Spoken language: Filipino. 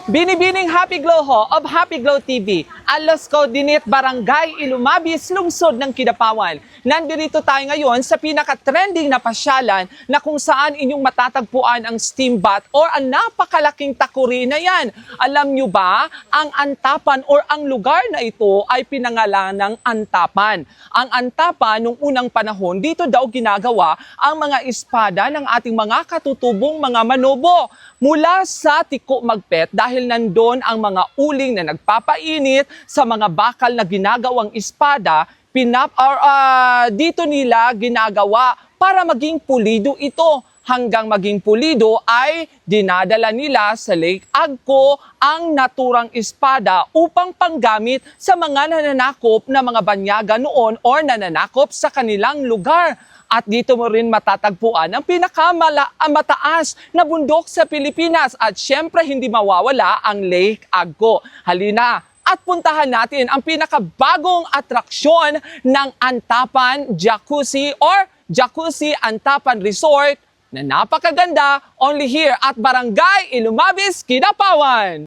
Binibining Happy Glow ho of Happy Glow TV, Alas Dinit, Barangay Ilumabis, lungsod ng Kidapawan. Nandito tayo ngayon sa pinaka-trending na pasyalan na kung saan inyong matatagpuan ang steam bath or ang napakalaking takuri na yan. Alam nyo ba, ang Antapan or ang lugar na ito ay pinangalan ng Antapan. Ang Antapan, nung unang panahon, dito daw ginagawa ang mga espada ng ating mga katutubong mga manobo mula sa Tiko Magpet dahil nandun ang mga uling na nagpapainit sa mga bakal na ginagawang espada, dito nila ginagawa para maging pulido ito. Hanggang maging pulido ay dinadala nila sa Lake Agco ang naturang espada upang panggamit sa mga nananakop na mga banyaga noon or nananakop sa kanilang lugar. At dito mo rin matatagpuan ang pinakamataas na bundok sa Pilipinas at syempre hindi mawawala ang Lake Agco. Halina at puntahan natin ang pinakabagong atraksyon ng Antapan Jacuzzi or Jacuzzi Antapan Resort na napakaganda only here at Barangay Ilumabis, Kidapawan.